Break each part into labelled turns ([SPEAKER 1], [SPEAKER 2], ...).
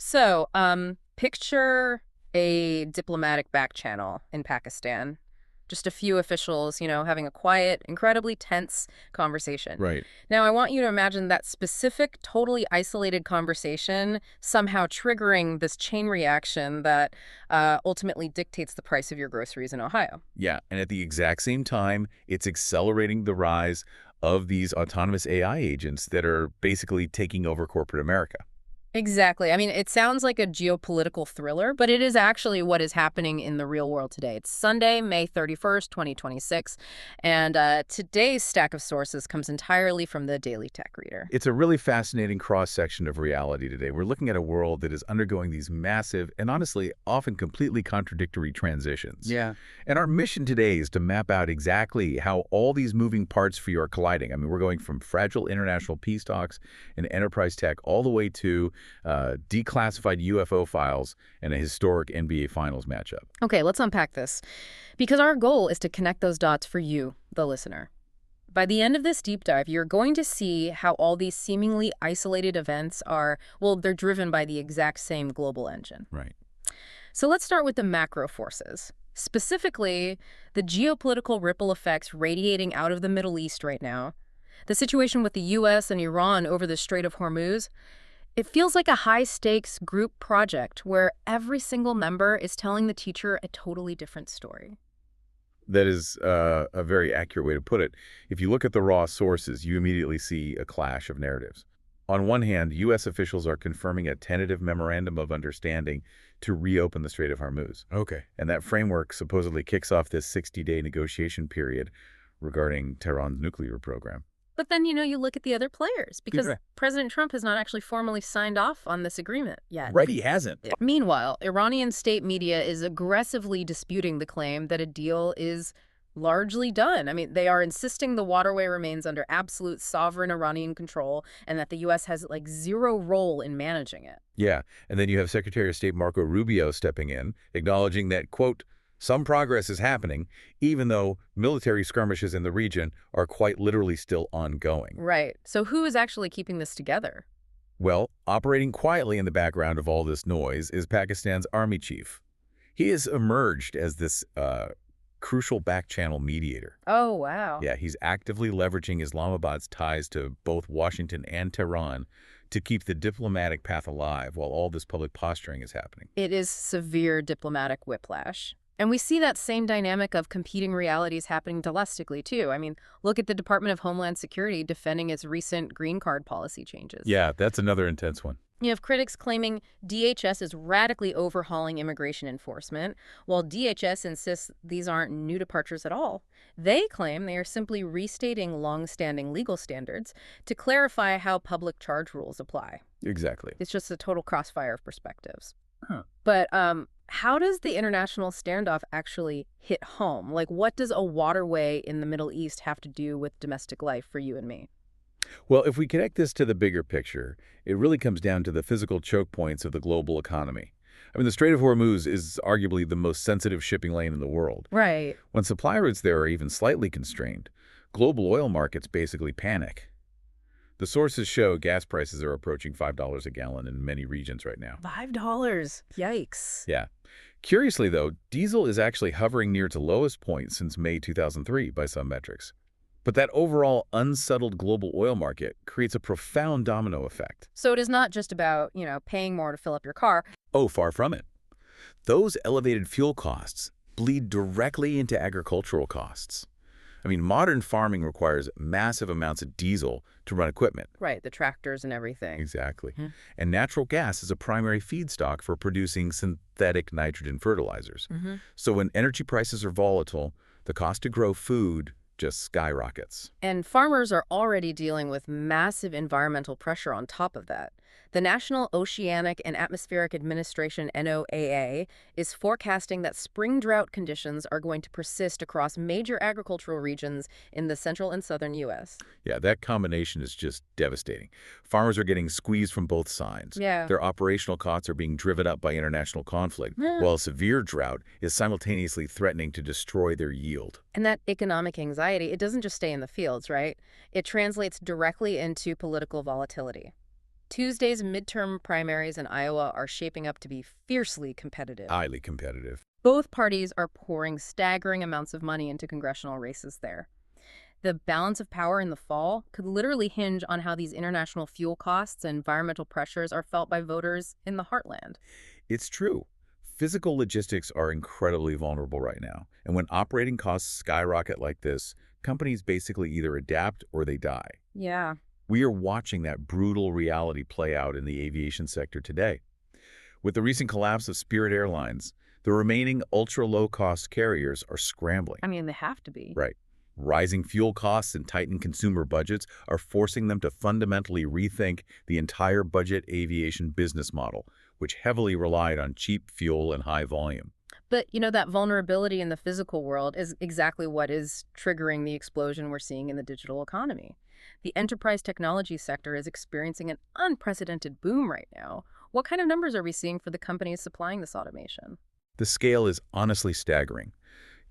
[SPEAKER 1] So, picture a diplomatic back channel in Pakistan. Just a few officials, having a quiet, incredibly tense conversation.
[SPEAKER 2] Right.
[SPEAKER 1] Now, I want you to imagine that specific, totally isolated conversation somehow triggering this chain reaction that ultimately dictates the price of your groceries in Ohio.
[SPEAKER 2] Yeah, and at the exact same time, it's accelerating the rise of these autonomous AI agents that are basically taking over corporate America.
[SPEAKER 1] Exactly. I mean, it sounds like a geopolitical thriller, but it is actually what is happening in the real world today. It's Sunday, May 31st, 2026, and today's stack of sources comes entirely from the Daily Tech Reader.
[SPEAKER 2] It's a really fascinating cross-section of reality today. We're looking at a world that is undergoing these massive and honestly often completely contradictory transitions.
[SPEAKER 1] Yeah.
[SPEAKER 2] And our mission today is to map out exactly how all these moving parts for you are colliding. I mean, we're going from fragile international peace talks and enterprise tech all the way to declassified UFO files and a historic NBA Finals matchup.
[SPEAKER 1] Okay, let's unpack this, because our goal is to connect those dots for you, the listener. By the end of this deep dive, you're going to see how all these seemingly isolated events are, well, they're driven by the exact same global engine.
[SPEAKER 2] Right.
[SPEAKER 1] So let's start with the macro forces. Specifically, the geopolitical ripple effects radiating out of the Middle East right now. The situation with the U.S. and Iran over the Strait of Hormuz. It feels like a high-stakes group project where every single member is telling the teacher a totally different story.
[SPEAKER 2] That is a very accurate way to put it. If you look at the raw sources, you immediately see a clash of narratives. On one hand, U.S. officials are confirming a tentative memorandum of understanding to reopen the Strait of Hormuz.
[SPEAKER 3] Okay.
[SPEAKER 2] And that framework supposedly kicks off this 60-day negotiation period regarding Tehran's nuclear program.
[SPEAKER 1] But then, you look at the other players, because
[SPEAKER 2] Yeah.
[SPEAKER 1] President Trump has not actually formally signed off on this agreement yet.
[SPEAKER 2] Right, he hasn't.
[SPEAKER 1] Meanwhile, Iranian state media is aggressively disputing the claim that a deal is largely done. I mean, they are insisting the waterway remains under absolute sovereign Iranian control and that the U.S. has, zero role in managing it.
[SPEAKER 2] Yeah, and then you have Secretary of State Marco Rubio stepping in, acknowledging that, quote, some progress is happening, even though military skirmishes in the region are quite literally still ongoing.
[SPEAKER 1] Right. So who is actually keeping this together?
[SPEAKER 2] Well, operating quietly in the background of all this noise is Pakistan's army chief. He has emerged as this crucial back-channel mediator.
[SPEAKER 1] Oh, wow.
[SPEAKER 2] Yeah, he's actively leveraging Islamabad's ties to both Washington and Tehran to keep the diplomatic path alive while all this public posturing is happening.
[SPEAKER 1] It is severe diplomatic whiplash. And we see that same dynamic of competing realities happening domestically, too. I mean, look at the Department of Homeland Security defending its recent green card policy changes.
[SPEAKER 2] Yeah, that's another intense one.
[SPEAKER 1] You have critics claiming DHS is radically overhauling immigration enforcement, while DHS insists these aren't new departures at all. They claim they are simply restating long-standing legal standards to clarify how public charge rules apply.
[SPEAKER 2] Exactly.
[SPEAKER 1] It's just a total crossfire of perspectives.
[SPEAKER 2] Huh.
[SPEAKER 1] But how does the international standoff actually hit home? What does a waterway in the Middle East have to do with domestic life for you and me?
[SPEAKER 2] Well, if we connect this to the bigger picture, it really comes down to the physical choke points of the global economy. I mean, the Strait of Hormuz is arguably the most sensitive shipping lane in the world.
[SPEAKER 1] Right.
[SPEAKER 2] When supply routes there are even slightly constrained, global oil markets basically panic. The sources show gas prices are approaching $5 a gallon in many regions right now.
[SPEAKER 1] $5. Yikes.
[SPEAKER 2] Yeah. Curiously, though, diesel is actually hovering near its lowest point since May 2003 by some metrics. But that overall unsettled global oil market creates a profound domino effect.
[SPEAKER 1] So it is not just about, paying more to fill up your car.
[SPEAKER 2] Oh, far from it. Those elevated fuel costs bleed directly into agricultural costs. I mean, modern farming requires massive amounts of diesel to run equipment.
[SPEAKER 1] Right, the tractors and everything.
[SPEAKER 2] Exactly. And natural gas is a primary feedstock for producing synthetic nitrogen fertilizers. So when energy prices are volatile, the cost to grow food just skyrockets.
[SPEAKER 1] And farmers are already dealing with massive environmental pressure on top of that. The National Oceanic and Atmospheric Administration, NOAA, is forecasting that spring drought conditions are going to persist across major agricultural regions in the central and southern U.S.
[SPEAKER 2] Yeah, that combination is just devastating. Farmers are getting squeezed from both sides.
[SPEAKER 1] Yeah.
[SPEAKER 2] Their operational costs are being driven up by international conflict, while a severe drought is simultaneously threatening to destroy their yield.
[SPEAKER 1] And that economic anxiety, it doesn't just stay in the fields, right? It translates directly into political volatility. Tuesday's midterm primaries in Iowa are shaping up to be fiercely competitive.
[SPEAKER 2] Highly competitive.
[SPEAKER 1] Both parties are pouring staggering amounts of money into congressional races there. The balance of power in the fall could literally hinge on how these international fuel costs and environmental pressures are felt by voters in the heartland.
[SPEAKER 2] It's true. Physical logistics are incredibly vulnerable right now. And when operating costs skyrocket like this, companies basically either adapt or they die.
[SPEAKER 1] Yeah.
[SPEAKER 2] We are watching that brutal reality play out in the aviation sector today. With the recent collapse of Spirit Airlines, the remaining ultra-low-cost carriers are scrambling.
[SPEAKER 1] I mean, they have to be.
[SPEAKER 2] Right. Rising fuel costs and tightened consumer budgets are forcing them to fundamentally rethink the entire budget aviation business model, which heavily relied on cheap fuel and high volume.
[SPEAKER 1] But, that vulnerability in the physical world is exactly what is triggering the explosion we're seeing in the digital economy. The enterprise technology sector is experiencing an unprecedented boom right now. What kind of numbers are we seeing for the companies supplying this automation?
[SPEAKER 2] The scale is honestly staggering.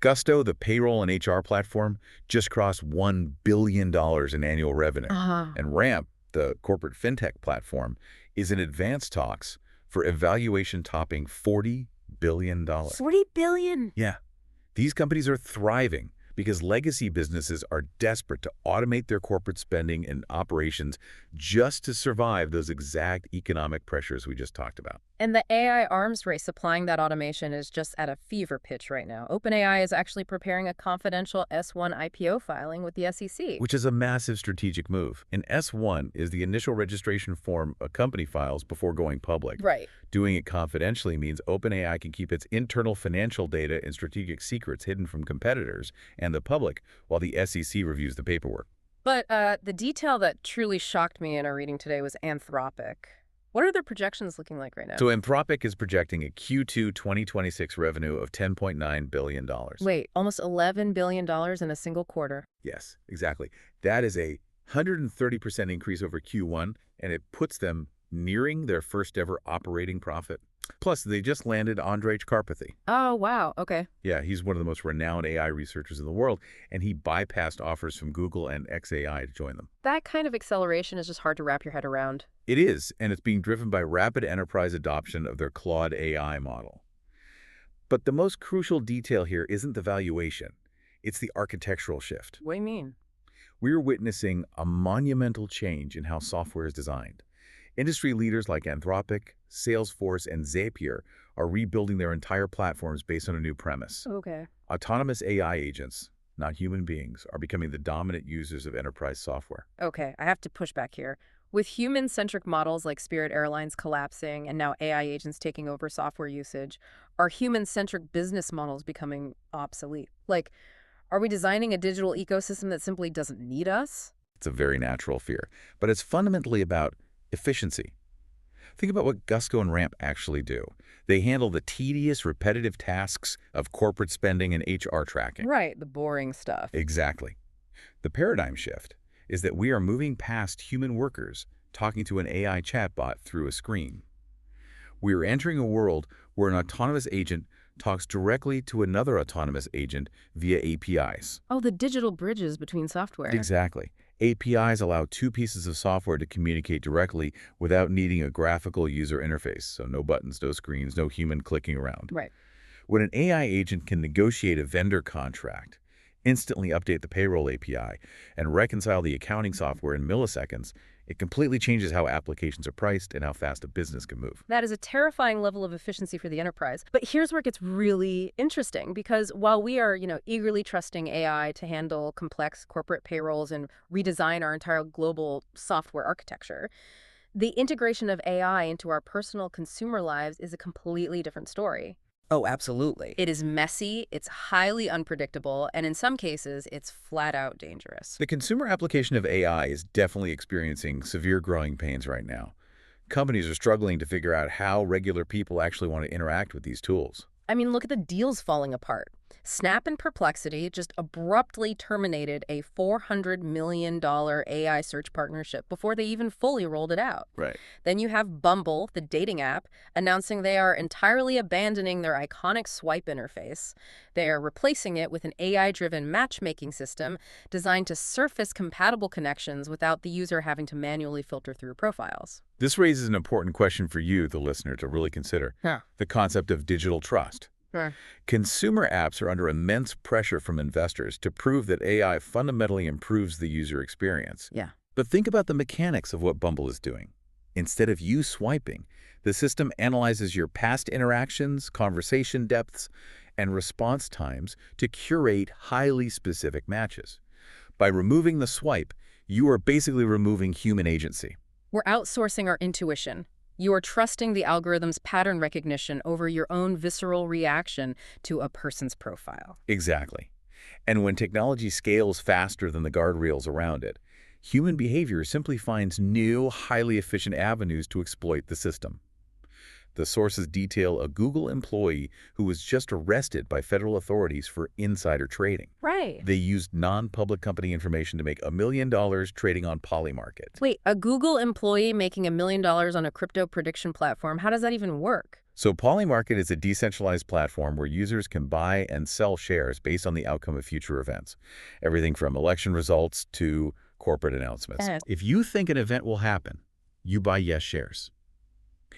[SPEAKER 2] Gusto, the payroll and HR platform, just crossed $1 billion in annual revenue. And Ramp, the corporate fintech platform, is in advanced talks for evaluation topping $40 billion.
[SPEAKER 1] $40 billion?
[SPEAKER 2] Yeah. These companies are thriving because legacy businesses are desperate to automate their corporate spending and operations just to survive those exact economic pressures we just talked about.
[SPEAKER 1] And the AI arms race supplying that automation is just at a fever pitch right now. OpenAI is actually preparing a confidential S1 IPO filing with the SEC.
[SPEAKER 2] Which is a massive strategic move. An S1 is the initial registration form a company files before going public.
[SPEAKER 1] Right.
[SPEAKER 2] Doing it confidentially means OpenAI can keep its internal financial data and strategic secrets hidden from competitors and the public while the SEC reviews the paperwork.
[SPEAKER 1] But the detail that truly shocked me in our reading today was Anthropic. What are their projections looking like right now?
[SPEAKER 2] So Anthropic is projecting a Q2 2026 revenue of $10.9 billion.
[SPEAKER 1] Wait, almost $11 billion in a single quarter.
[SPEAKER 2] Yes, exactly. That is a 130% increase over Q1, and it puts them nearing their first ever operating profit. Plus, they just landed Andrej Karpathy.
[SPEAKER 1] Oh, wow. Okay.
[SPEAKER 2] Yeah, he's one of the most renowned AI researchers in the world, and he bypassed offers from Google and xAI to join them.
[SPEAKER 1] That kind of acceleration is just hard to wrap your head around.
[SPEAKER 2] It is, and it's being driven by rapid enterprise adoption of their Claude AI model. But the most crucial detail here isn't the valuation. It's the architectural shift.
[SPEAKER 1] What do you mean?
[SPEAKER 2] We're witnessing a monumental change in how software is designed. Industry leaders like Anthropic, Salesforce, and Zapier are rebuilding their entire platforms based on a new premise.
[SPEAKER 1] Okay.
[SPEAKER 2] Autonomous AI agents, not human beings, are becoming the dominant users of enterprise software.
[SPEAKER 1] Okay, I have to push back here. With human-centric models like Spirit Airlines collapsing and now AI agents taking over software usage, are human-centric business models becoming obsolete? Like, are we designing a digital ecosystem that simply doesn't need us?
[SPEAKER 2] It's a very natural fear, but it's fundamentally about efficiency. Think about what Gusto and Ramp actually do. They handle the tedious, repetitive tasks of corporate spending and HR tracking.
[SPEAKER 1] Right, the boring stuff.
[SPEAKER 2] Exactly. The paradigm shift is that we are moving past human workers talking to an AI chatbot through a screen. We are entering a world where an autonomous agent talks directly to another autonomous agent via APIs.
[SPEAKER 1] Oh, the digital bridges between software.
[SPEAKER 2] Exactly. APIs allow two pieces of software to communicate directly without needing a graphical user interface. So no buttons, no screens, no human clicking around.
[SPEAKER 1] Right.
[SPEAKER 2] When an AI agent can negotiate a vendor contract, instantly update the payroll API, and reconcile the accounting software in milliseconds, it completely changes how applications are priced and how fast a business can move.
[SPEAKER 1] That is a terrifying level of efficiency for the enterprise. But here's where it gets really interesting, because while we are, eagerly trusting AI to handle complex corporate payrolls and redesign our entire global software architecture, the integration of AI into our personal consumer lives is a completely different story.
[SPEAKER 3] Oh, absolutely.
[SPEAKER 1] It is messy, it's highly unpredictable, and in some cases, it's flat out dangerous.
[SPEAKER 2] The consumer application of AI is definitely experiencing severe growing pains right now. Companies are struggling to figure out how regular people actually want to interact with these tools.
[SPEAKER 1] I mean, look at the deals falling apart. Snap and Perplexity just abruptly terminated a $400 million AI search partnership before they even fully rolled it out.
[SPEAKER 2] Right.
[SPEAKER 1] Then you have Bumble, the dating app, announcing they are entirely abandoning their iconic swipe interface. They are replacing it with an AI-driven matchmaking system designed to surface compatible connections without the user having to manually filter through profiles.
[SPEAKER 2] This raises an important question for you, the listener, to really consider.
[SPEAKER 1] Yeah.
[SPEAKER 2] The concept of digital trust.
[SPEAKER 1] Sure.
[SPEAKER 2] Consumer apps are under immense pressure from investors to prove that AI fundamentally improves the user experience.
[SPEAKER 1] Yeah.
[SPEAKER 2] But think about the mechanics of what Bumble is doing. Instead of you swiping, the system analyzes your past interactions, conversation depths, and response times to curate highly specific matches. By removing the swipe, you are basically removing human agency.
[SPEAKER 1] We're outsourcing our intuition. You are trusting the algorithm's pattern recognition over your own visceral reaction to a person's profile.
[SPEAKER 2] Exactly. And when technology scales faster than the guardrails around it, human behavior simply finds new, highly efficient avenues to exploit the system. The sources detail a Google employee who was just arrested by federal authorities for insider trading.
[SPEAKER 1] Right.
[SPEAKER 2] They used non-public company information to make $1 million trading on Polymarket.
[SPEAKER 1] Wait, a Google employee making $1 million on a crypto prediction platform, how does that even work?
[SPEAKER 2] So Polymarket is a decentralized platform where users can buy and sell shares based on the outcome of future events. Everything from election results to corporate announcements. If you think an event will happen, you buy yes shares.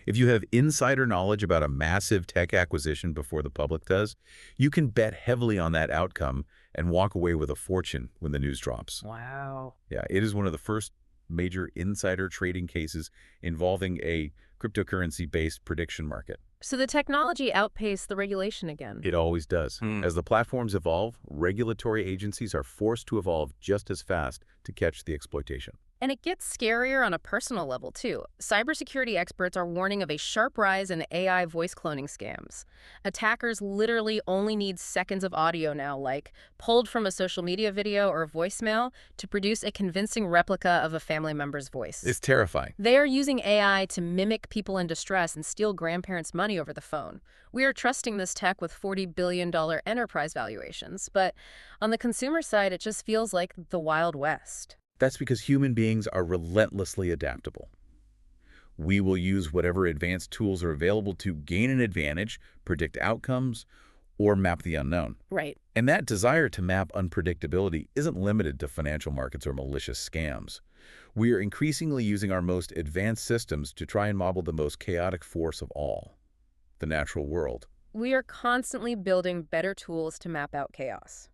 [SPEAKER 2] If you have insider knowledge about a massive tech acquisition before the public does, you can bet heavily on that outcome and walk away with a fortune when the news drops.
[SPEAKER 1] Wow.
[SPEAKER 2] Yeah, it is one of the first major insider trading cases involving a cryptocurrency-based prediction market.
[SPEAKER 1] So the technology outpaced the regulation again.
[SPEAKER 2] It always does. As the platforms evolve, regulatory agencies are forced to evolve just as fast to catch the exploitation.
[SPEAKER 1] And it gets scarier on a personal level, too. Cybersecurity experts are warning of a sharp rise in AI voice cloning scams. Attackers literally only need seconds of audio now, like pulled from a social media video or voicemail, to produce a convincing replica of a family member's voice.
[SPEAKER 2] It's terrifying.
[SPEAKER 1] They are using AI to mimic people in distress and steal grandparents' money over the phone. We are trusting this tech with $40 billion enterprise valuations, but on the consumer side, it just feels like the Wild West.
[SPEAKER 2] That's because human beings are relentlessly adaptable. We will use whatever advanced tools are available to gain an advantage, predict outcomes, or map the unknown.
[SPEAKER 1] Right.
[SPEAKER 2] And that desire to map unpredictability isn't limited to financial markets or malicious scams. We are increasingly using our most advanced systems to try and model the most chaotic force of all, the natural world.
[SPEAKER 1] We are constantly building better tools to map out chaos.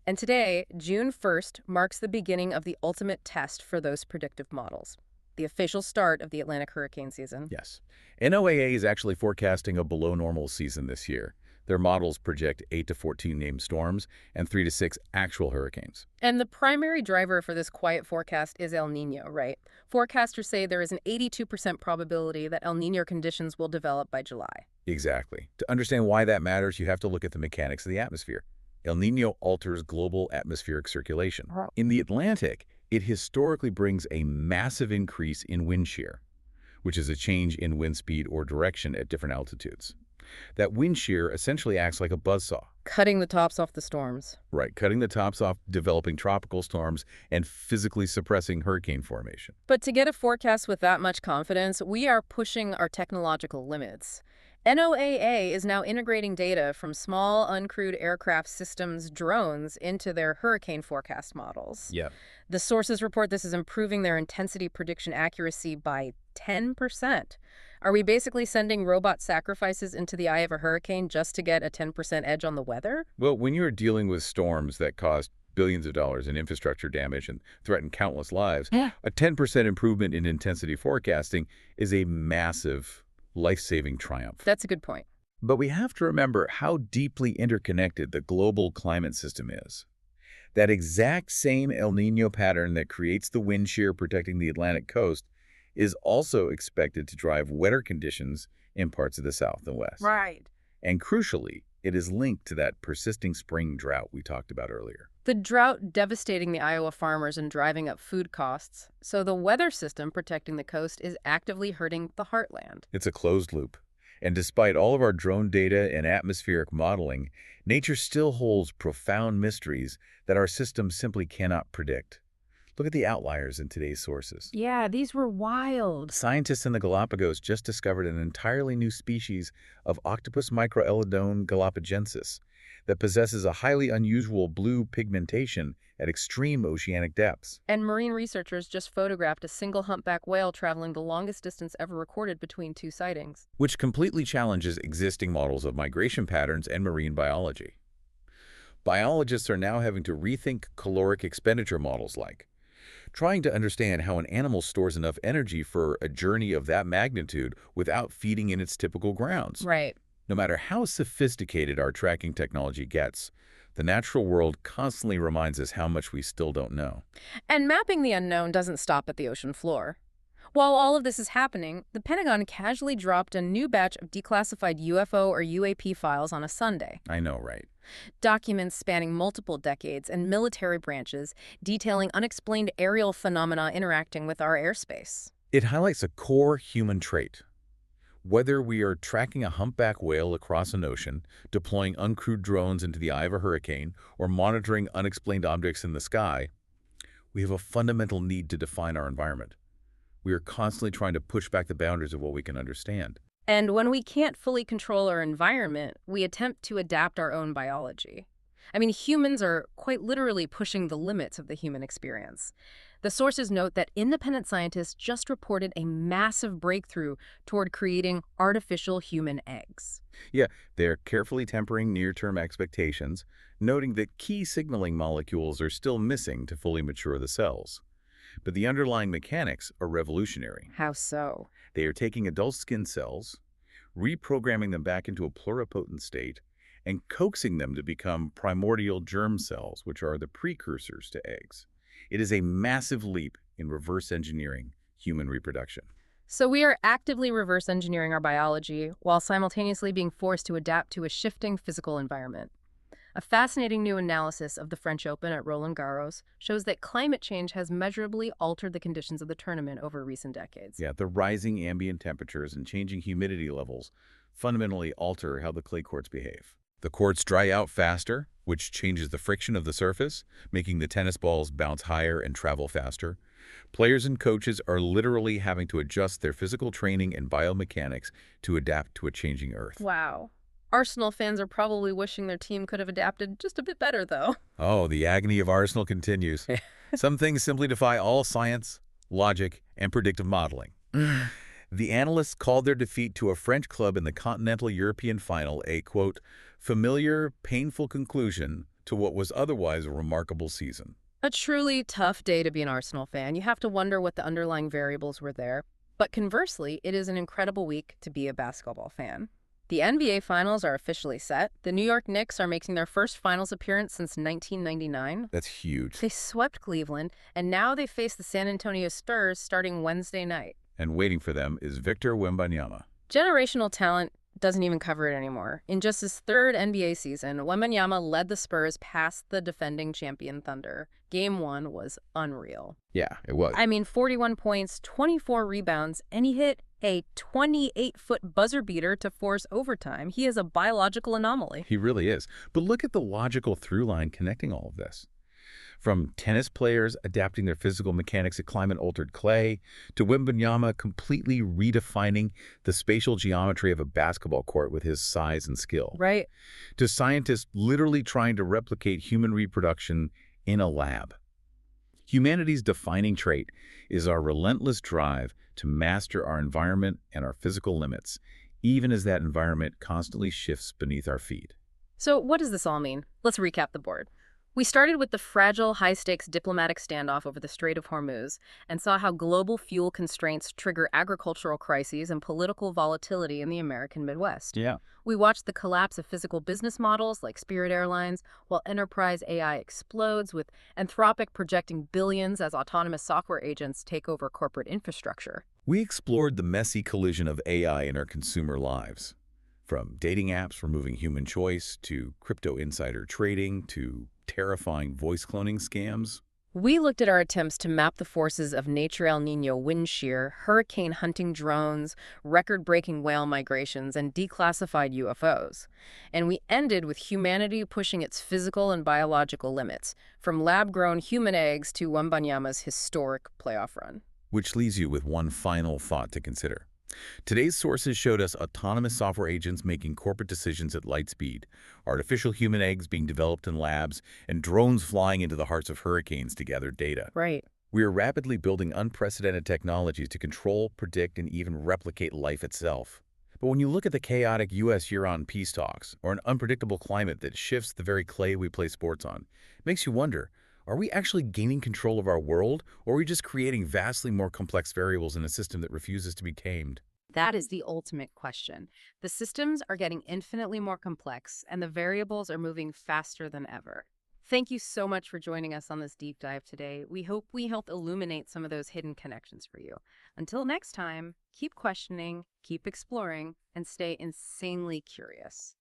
[SPEAKER 1] And today, June 1st, marks the beginning of the ultimate test for those predictive models, the official start of the Atlantic hurricane season.
[SPEAKER 2] Yes. NOAA is actually forecasting a below-normal season this year. Their models project 8 to 14 named storms and 3 to 6 actual hurricanes.
[SPEAKER 1] And the primary driver for this quiet forecast is El Niño, right? Forecasters say there is an 82% probability that El Niño conditions will develop by July.
[SPEAKER 2] Exactly. To understand why that matters, you have to look at the mechanics of the atmosphere. El Niño alters global atmospheric circulation. In the Atlantic, it historically brings a massive increase in wind shear, which is a change in wind speed or direction at different altitudes. That wind shear essentially acts like a buzzsaw.
[SPEAKER 1] Cutting the tops off the storms.
[SPEAKER 2] Right, cutting the tops off developing tropical storms and physically suppressing hurricane formation.
[SPEAKER 1] But to get a forecast with that much confidence, we are pushing our technological limits. NOAA is now integrating data from small, uncrewed aircraft systems, drones, into their hurricane forecast models.
[SPEAKER 2] Yep.
[SPEAKER 1] The sources report this is improving their intensity prediction accuracy by 10%. Are we basically sending robot sacrifices into the eye of a hurricane just to get a 10% edge on the weather?
[SPEAKER 2] Well, when you're dealing with storms that cost billions of dollars in infrastructure damage and threaten countless lives, a 10% improvement in intensity forecasting is a massive life-saving triumph.
[SPEAKER 1] That's a good point.
[SPEAKER 2] But we have to remember how deeply interconnected the global climate system is. That exact same El Niño pattern that creates the wind shear protecting the Atlantic coast is also expected to drive wetter conditions in parts of the South and West.
[SPEAKER 1] Right.
[SPEAKER 2] And crucially, it is linked to that persisting spring drought we talked about earlier.
[SPEAKER 1] The drought devastating the Iowa farmers and driving up food costs, so the weather system protecting the coast is actively hurting the heartland.
[SPEAKER 2] It's a closed loop. And despite all of our drone data and atmospheric modeling, nature still holds profound mysteries that our systems simply cannot predict. Look at the outliers in today's sources.
[SPEAKER 1] Yeah, these were wild.
[SPEAKER 2] Scientists in the Galapagos just discovered an entirely new species of Octopus microelodone galapagensis that possesses a highly unusual blue pigmentation at extreme oceanic depths.
[SPEAKER 1] And marine researchers just photographed a single humpback whale traveling the longest distance ever recorded between two sightings.
[SPEAKER 2] Which completely challenges existing models of migration patterns and marine biology. Biologists are now having to rethink caloric expenditure models trying to understand how an animal stores enough energy for a journey of that magnitude without feeding in its typical grounds.
[SPEAKER 1] Right.
[SPEAKER 2] No matter how sophisticated our tracking technology gets, the natural world constantly reminds us how much we still don't know.
[SPEAKER 1] And mapping the unknown doesn't stop at the ocean floor. While all of this is happening, the Pentagon casually dropped a new batch of declassified UFO or UAP files on a Sunday.
[SPEAKER 2] I know, right?
[SPEAKER 1] Documents spanning multiple decades and military branches detailing unexplained aerial phenomena interacting with our airspace.
[SPEAKER 2] It highlights a core human trait. Whether we are tracking a humpback whale across an ocean, deploying uncrewed drones into the eye of a hurricane, or monitoring unexplained objects in the sky, we have a fundamental need to define our environment. We are constantly trying to push back the boundaries of what we can understand.
[SPEAKER 1] And when we can't fully control our environment, we attempt to adapt our own biology. I mean, humans are quite literally pushing the limits of the human experience. The sources note that independent scientists just reported a massive breakthrough toward creating artificial human eggs.
[SPEAKER 2] Yeah, they're carefully tempering near-term expectations, noting that key signaling molecules are still missing to fully mature the cells. But the underlying mechanics are revolutionary.
[SPEAKER 1] How so?
[SPEAKER 2] They are taking adult skin cells, reprogramming them back into a pluripotent state, and coaxing them to become primordial germ cells, which are the precursors to eggs. It is a massive leap in reverse engineering human reproduction.
[SPEAKER 1] So we are actively reverse engineering our biology while simultaneously being forced to adapt to a shifting physical environment. A fascinating new analysis of the French Open at Roland Garros shows that climate change has measurably altered the conditions of the tournament over recent decades.
[SPEAKER 2] Yeah, the rising ambient temperatures and changing humidity levels fundamentally alter how the clay courts behave. The courts dry out faster, which changes the friction of the surface, making the tennis balls bounce higher and travel faster. Players and coaches are literally having to adjust their physical training and biomechanics to adapt to a changing Earth.
[SPEAKER 1] Wow. Arsenal fans are probably wishing their team could have adapted just a bit better, though.
[SPEAKER 2] Oh, the agony of Arsenal continues. Some things simply defy all science, logic, and predictive modeling. The analysts called their defeat to a French club in the continental European final a, quote, familiar, painful conclusion to what was otherwise a remarkable season.
[SPEAKER 1] A truly tough day to be an Arsenal fan. You have to wonder what the underlying variables were there. But conversely, it is an incredible week to be a basketball fan. The NBA Finals are officially set. The New York Knicks are making their first Finals appearance since 1999.
[SPEAKER 2] That's huge.
[SPEAKER 1] They swept Cleveland, and now they face the San Antonio Spurs starting Wednesday night.
[SPEAKER 2] And waiting for them is Victor Wembanyama.
[SPEAKER 1] Generational talent doesn't even cover it anymore. In just his third NBA season, Wembanyama led the Spurs past the defending champion Thunder. Game 1 was unreal.
[SPEAKER 2] Yeah, it was.
[SPEAKER 1] I mean, 41 points, 24 rebounds, and he hit a 28-foot buzzer beater to force overtime. He is a biological anomaly.
[SPEAKER 2] He really is. But look at the logical through line connecting all of this. From tennis players adapting their physical mechanics to climate-altered clay, to Wembanyama completely redefining the spatial geometry of a basketball court with his size and skill.
[SPEAKER 1] Right.
[SPEAKER 2] To scientists literally trying to replicate human reproduction in a lab. Humanity's defining trait is our relentless drive to master our environment and our physical limits, even as that environment constantly shifts beneath our feet.
[SPEAKER 1] So what does this all mean? Let's recap the board. We started with the fragile, high-stakes diplomatic standoff over the Strait of Hormuz and saw how global fuel constraints trigger agricultural crises and political volatility in the American Midwest.
[SPEAKER 2] Yeah.
[SPEAKER 1] We watched the collapse of physical business models like Spirit Airlines, while enterprise AI explodes, with Anthropic projecting billions as autonomous software agents take over corporate infrastructure.
[SPEAKER 2] We explored the messy collision of AI in our consumer lives. From dating apps removing human choice, to crypto insider trading, to terrifying voice cloning scams.
[SPEAKER 1] We looked at our attempts to map the forces of nature El Nino wind shear, hurricane hunting drones, record-breaking whale migrations, and declassified UFOs. And we ended with humanity pushing its physical and biological limits, from lab-grown human eggs to Wembanyama's historic playoff run.
[SPEAKER 2] Which leaves you with one final thought to consider. Today's sources showed us autonomous software agents making corporate decisions at light speed, artificial human eggs being developed in labs, and drones flying into the hearts of hurricanes to gather data.
[SPEAKER 1] Right.
[SPEAKER 2] We are rapidly building unprecedented technologies to control, predict, and even replicate life itself. But when you look at the chaotic U.S.-Iran peace talks, or an unpredictable climate that shifts the very clay we play sports on, it makes you wonder, are we actually gaining control of our world, or are we just creating vastly more complex variables in a system that refuses to be tamed?
[SPEAKER 1] That is the ultimate question. The systems are getting infinitely more complex, and the variables are moving faster than ever. Thank you so much for joining us on this deep dive today. We hope we helped illuminate some of those hidden connections for you. Until next time, keep questioning, keep exploring, and stay insanely curious.